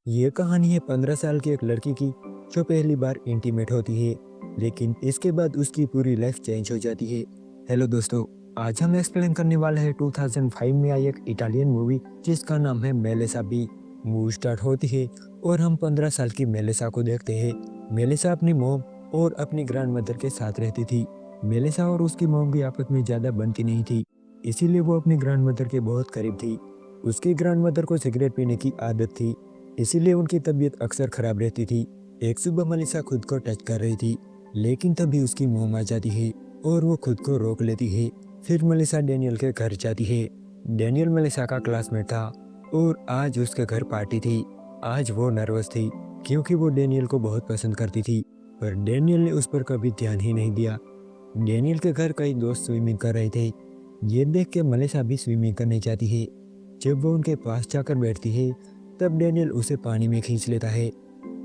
ये कहानी है 15 साल की एक लड़की की जो पहली बार इंटीमेट होती है, लेकिन इसके बाद उसकी पूरी लाइफ चेंज हो जाती है। हेलो दोस्तों, आज हम एक्सप्लेन करने वाले हैं 2005 में आई एक इटालियन मूवी जिसका नाम है मेलिसा बी। मूवी स्टार्ट होती है और हम 15 साल की मेलिसा को देखते हैं। मेलिसा अपनी मॉम और अपनी ग्रैंड मदर के साथ रहती थी। मेलिसा और उसकी मॉम की आपस में ज़्यादा बनती नहीं थी, इसीलिए वो अपनी ग्रैंड मदर के बहुत करीब थी। उसकी ग्रैंड मदर को सिगरेट पीने की आदत थी, इसीलिए उनकी तबीयत अक्सर खराब रहती थी। एक सुबह मलिसा खुद को टच कर रही थी, लेकिन तभी उसकी मोम आ जाती है और वो खुद को रोक लेती है। फिर मलिसा डेनियल के घर जाती है। डेनियल मलिसा का क्लासमेट था और आज उसके घर पार्टी थी। आज वो नर्वस थी क्योंकि वो डेनियल को बहुत पसंद करती थी, पर डेनियल ने उस पर कभी ध्यान ही नहीं दिया। डेनियल के घर कई दोस्त स्विमिंग कर रहे थे। ये देख के मलिसा भी स्विमिंग करने जाती है। जब वो उनके पास जाकर बैठती है, तब डेनियल उसे पानी में खींच लेता है,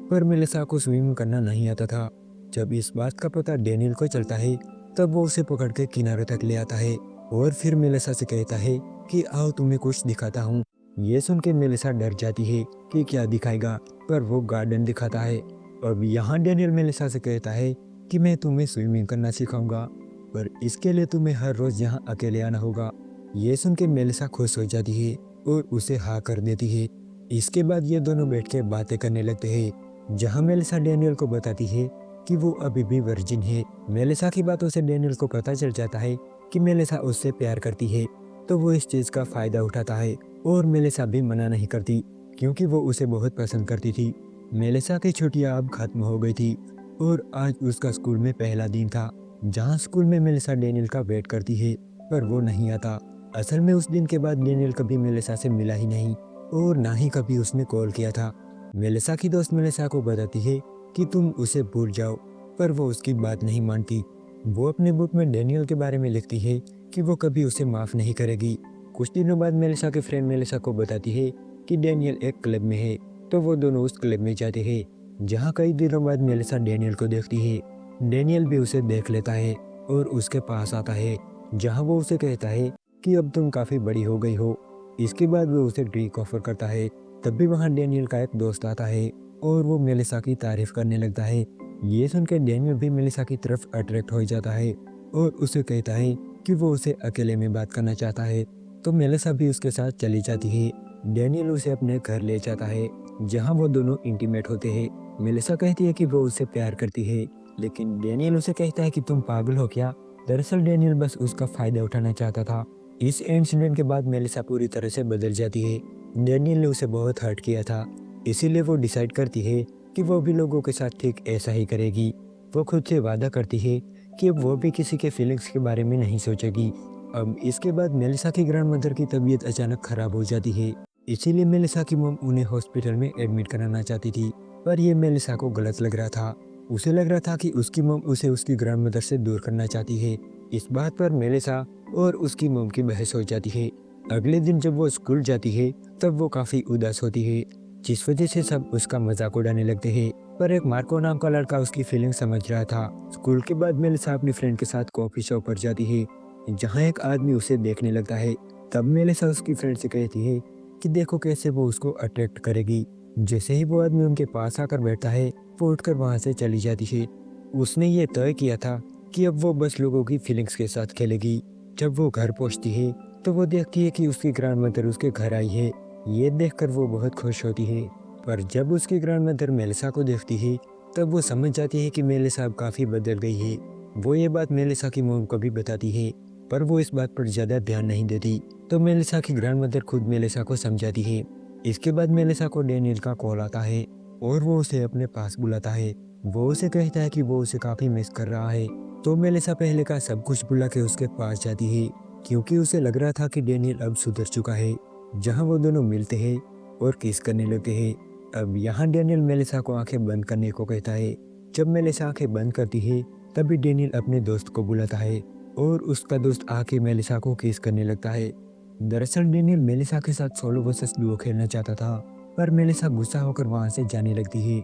पर मेलिसा को स्विमिंग करना नहीं आता था। जब इस बात का पता डेनियल को चलता है, तब वो उसे पकड़ के किनारे तक ले आता है और फिर मेलिसा से कहता है कि आओ तुम्हें कुछ दिखाता हूँ। ये सुन के मेलिसा डर जाती है कि क्या दिखाएगा, पर वो गार्डन दिखाता है। अब यहाँ डेनियल मेलिसा से कहता है कि मैं तुम्हें स्विमिंग करना सिखाऊंगा, पर इसके लिए तुम्हें हर रोज यहाँ अकेले आना होगा। ये सुन के मेलिसा खुश हो जाती है और उसे हाँ कर देती है। इसके बाद ये दोनों बैठ के बातें करने लगते हैं, जहाँ मेलिसा डेनियल को बताती है कि वो अभी भी वर्जिन है। मेलिसा की बातों से डेनियल को पता चल जाता है कि मेलिसा उससे प्यार करती है, तो वो इस चीज़ का फ़ायदा उठाता है और मेलिसा भी मना नहीं करती क्योंकि वो उसे बहुत पसंद करती थी। मेलिसा की छुट्टियाँ अब खत्म हो गई थी और आज उसका स्कूल में पहला दिन था, जहाँ स्कूल में मेलिसा डेनियल का वेट करती है, पर वो नहीं आता। असल में उस दिन के बाद डेनियल कभी मेलिसा से मिला ही नहीं और ना ही कभी उसने कॉल किया था। मेलिसा की दोस्त मेलिसा को बताती है कि तुम उसे भूल जाओ, पर वो उसकी बात नहीं मानती। वो अपने बुक में डेनियल के बारे में लिखती है कि वो कभी उसे माफ़ नहीं करेगी। कुछ दिनों बाद मेलिसा के फ्रेंड मेलिसा को बताती है कि डेनियल एक क्लब में है, तो वो दोनों उस क्लब में जाते हैं, जहाँ कई दिनों बाद मेलिसा डेनियल को देखती है। डेनियल भी उसे देख लेता है और उसके पास आता है, जहाँ वो उसे कहता है कि अब तुम काफ़ी बड़ी हो गई हो। इसके बाद वो उसे ड्रिंक ऑफर करता है। तब भी वहाँ डेनियल का एक दोस्त आता है और वो मेलिसा की तारीफ करने लगता है। ये सुनकर डेनियल भी मेलिसा की तरफ अट्रैक्ट हो जाता है और उसे कहता है कि वो उसे अकेले में बात करना चाहता है, तो मेलिसा भी उसके साथ चली जाती है। डेनियल उसे अपने घर ले जाता है, जहाँ वो दोनों इंटीमेट होते हैं। मेलिसा कहती है कि वो उससे प्यार करती है, लेकिन डेनियल उसे कहता है कि तुम पागल हो क्या। दरअसल डेनियल बस उसका फायदा उठाना चाहता था। इस इंसिडेंट के बाद मेलिसा पूरी तरह से बदल जाती है। डेनियल ने उसे बहुत हर्ट किया था, इसीलिए वो डिसाइड करती है कि वो भी लोगों के साथ ठीक ऐसा ही करेगी। वो खुद से वादा करती है कि अब वो भी किसी के फीलिंग्स के बारे में नहीं सोचेगी। अब इसके बाद मेलिसा की ग्रैंड मदर की तबीयत अचानक खराब हो जाती है, इसीलिए मेलिसा की मॉम उन्हें हॉस्पिटल में एडमिट कराना चाहती थी, पर यह मेलिसा को गलत लग रहा था। उसे लग रहा था कि उसकी मॉम उसे उसकी ग्रैंड मदर से दूर करना चाहती है। इस बात पर मेलिसा और उसकी मॉम की बहस हो जाती है। अगले दिन जब वो स्कूल जाती है, तब वो काफ़ी उदास होती है, जिस वजह से सब उसका मजाक उड़ाने लगते हैं। पर एक मार्को नाम का लड़का उसकी फीलिंग समझ रहा था। स्कूल के बाद मेलिसा अपनी फ्रेंड के साथ कॉफ़ी शॉप पर जाती है, जहाँ एक आदमी उसे देखने लगता है। तब मेलिसा उसकी फ्रेंड से कहती है कि देखो कैसे वो उसको अट्रैक्ट करेगी। जैसे ही वो आदमी उनके पास आकर बैठता है, वो उठकर वहाँ से चली जाती है। उसने ये तय किया था कि अब वो बस लोगों की फीलिंग्स के साथ खेलेगी। जब वो घर पहुंचती है, तो वो देखती है कि उसकी ग्रैंड मदर उसके घर आई है। ये देखकर वो बहुत खुश होती है, पर जब उसकी ग्रैंड मदर मेलिसा को देखती है, तब वो समझ जाती है कि मेलिसा अब काफ़ी बदल गई है। वो ये बात मेलिसा की मॉम को भी बताती है, पर वो इस बात पर ज़्यादा ध्यान नहीं देती। तो मेलिसा की ग्रैंड मदर खुद मेलिसा को समझाती है। इसके बाद मेलिसा को डेनियल का कॉल आता है और वो उसे अपने पास बुलाता है। वो उसे कहता है कि वो उसे काफ़ी मिस कर रहा है। तो मेलिसा पहले का सब कुछ भुला के उसके पास जाती है, क्योंकि उसे लग रहा था कि डेनियल अब सुधर चुका है। जहाँ वो दोनों मिलते हैं और किस करने लगते हैं। अब यहाँ डेनियल मेलिसा को आंखें बंद करने को कहता है। जब मेलिसा आंखें बंद करती है, तभी डेनियल अपने दोस्त को बुलाता है और उसका दोस्त आके मेलिसा को किस करने लगता है। दरअसल डेनियल मेलिसा के साथ सोलो वर्सेस डुओ खेलना चाहता था, पर मेलिसा गुस्सा होकर वहां से जाने लगती है।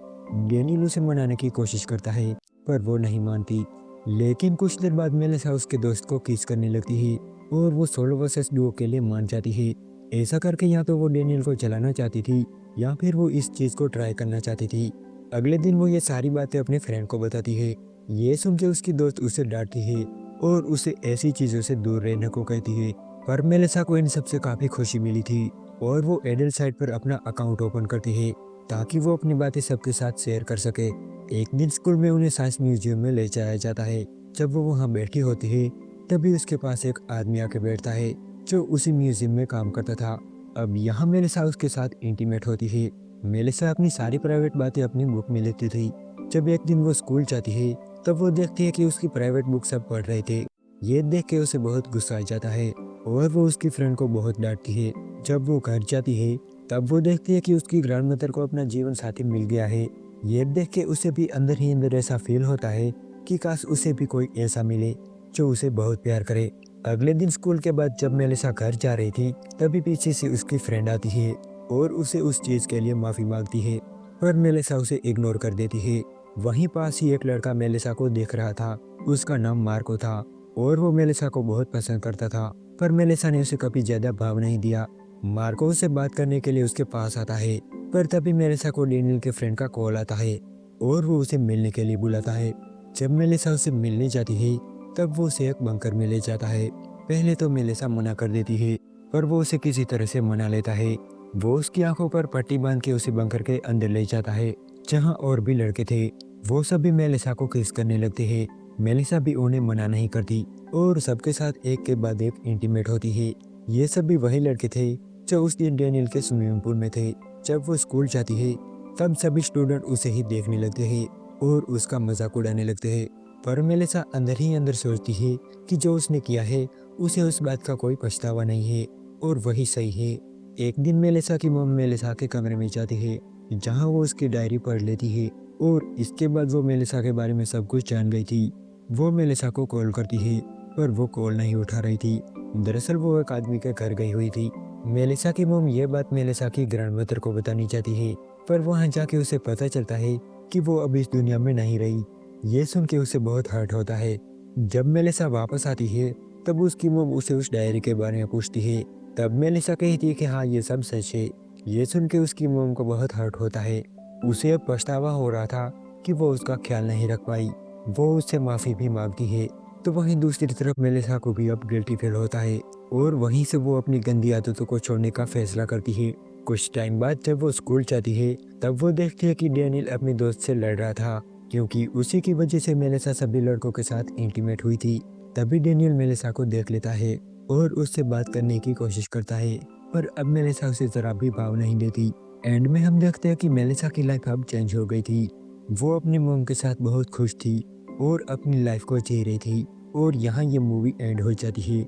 डेनियल उसे मनाने की कोशिश करता है, पर वो नहीं मानती। लेकिन कुछ देर बाद मेलिसा उसके दोस्त को किस करने लगती है और वो सोलो वर्सेस डुओ के लिए मान जाती है। ऐसा करके या तो वो डेनियल को चलाना चाहती थी, या फिर वो इस चीज़ को ट्राई करना चाहती थी। अगले दिन वो ये सारी बातें अपने फ्रेंड को बताती है। ये सुन के उसकी दोस्त उसे डांटती है और उसे ऐसी चीज़ों से दूर रहने को कहती है। पर मेलिसा को इन सब से काफ़ी खुशी मिली थी और वो एडल्ट साइट पर अपना अकाउंट ओपन करती है ताकि वो अपनी बातें सबके साथ शेयर कर सके। एक दिन स्कूल में उन्हें साइंस म्यूजियम में ले जाया जाता है। जब वो वहाँ बैठी होती है तभी उसके पास एक आदमी आके बैठता है जो उसी म्यूजियम में काम करता था। अब यहाँ मेलिसा उसके साथ इंटीमेट होती है। मेलिसा अपनी सारी प्राइवेट बातें अपनी बुक में लिखती थी। जब एक दिन वो स्कूल जाती है तब वो देखती है कि उसकी प्राइवेट बुक सब पढ़ रहे थे। ये देख के उसे बहुत गुस्सा आ जाता है और वो उसकी फ्रेंड को बहुत डांटती है। जब वो घर जाती है तब वो देखती है कि उसकी ग्रैंडमदर को अपना जीवन साथी मिल गया है। ये देख के उसे भी अंदर ही अंदर ऐसा फील होता है कि काश उसे भी कोई ऐसा मिले जो उसे बहुत प्यार करे। अगले दिन स्कूल के बाद जब मेलिसा घर जा रही थी तभी पीछे से उसकी फ्रेंड आती है और उसे उस चीज़ के लिए माफ़ी मांगती है, पर मेलिसा उसे इग्नोर कर देती है। वहीं पास ही एक लड़का मेलिसा को देख रहा था। उसका नाम मार्को था और वो मेलिसा को बहुत पसंद करता था, पर मेलिसा ने उसे कभी ज़्यादा भाव नहीं दिया। मार्को उससे बात करने के लिए उसके पास आता है, पर तभी मेलिसा को डेनियल के फ्रेंड का कॉल आता है और वो उसे मिलने के लिए बुलाता है। जब मेलिसा उसे मिलने जाती है तब वो उसे एक बंकर में ले जाता है। पहले तो मेलिसा मना कर देती है, पर वो उसे किसी तरह से मना लेता है। वो उसकी आंखों पर पट्टी बांध के उसे बंकर के अंदर ले जाता है जहां और भी लड़के थे। वो सभी मेलिसा को किस करने लगते हैं। मेलिसा भी उन्हें मना नहीं करती और सबके साथ एक के बाद एक इंटीमेट होती है। ये सभी वही लड़के थे जो उस दिन डेनियल के स्विमिंग पूल में थे। जब वो स्कूल जाती है तब सभी स्टूडेंट उसे ही देखने लगते हैं और उसका मजाक उड़ाने लगते हैं। पर मेलिसा अंदर ही अंदर सोचती है कि जो उसने किया है उसे उस बात का कोई पछतावा नहीं है और वही सही है। एक दिन मेलिसा की मम्मी मेलिसा के कमरे में जाती है जहां वो उसकी डायरी पढ़ लेती है और इसके बाद वो मेलिसा के बारे में सब कुछ जान गई थी। वो मेलिसा को कॉल करती है पर वो कॉल नहीं उठा रही थी। दरअसल वो एक आदमी के घर गई हुई थी। मेलिसा की मम ये बात मेलिसा की ग्रैंडमदर को बतानी चाहती है, पर वहां जाके उसे पता चलता है कि वो अब इस दुनिया में नहीं रही। ये सुन के उसे बहुत हर्ट होता है। जब मेलिसा वापस आती है तब उसकी मम उसे उस डायरी के बारे में पूछती है। तब मेलिसा कहती है कि हाँ ये सब सच है। ये सुन के उसकी मम को बहुत हर्ट होता है। उसे अब पछतावा हो रहा था कि वो उसका ख्याल नहीं रख पाई। वो उससे माफ़ी भी मांगती है। तो वहीं दूसरी तरफ मेलिसा को भी अब गिल्टी फील होता है और वहीं से वो अपनी गंदी आदतों को छोड़ने का फैसला करती है। कुछ टाइम बाद जब वो स्कूल जाती है तब वो देखती है कि डेनियल अपने दोस्त से लड़ रहा था, क्योंकि उसी की वजह से मेलिसा सभी लड़कों के साथ इंटीमेट हुई थी। तभी डेनियल मेलिसा को देख लेता है और उससे बात करने की कोशिश करता है, पर अब मेलिसा उसे जरा भी भाव नहीं देती। एंड में हम देखते हैं कि मेलिसा की लाइफ अब चेंज हो गई थी। वो अपनी मॉम के साथ बहुत खुश थी और अपनी लाइफ को जी रही थी और यहाँ ये मूवी एंड हो जाती है।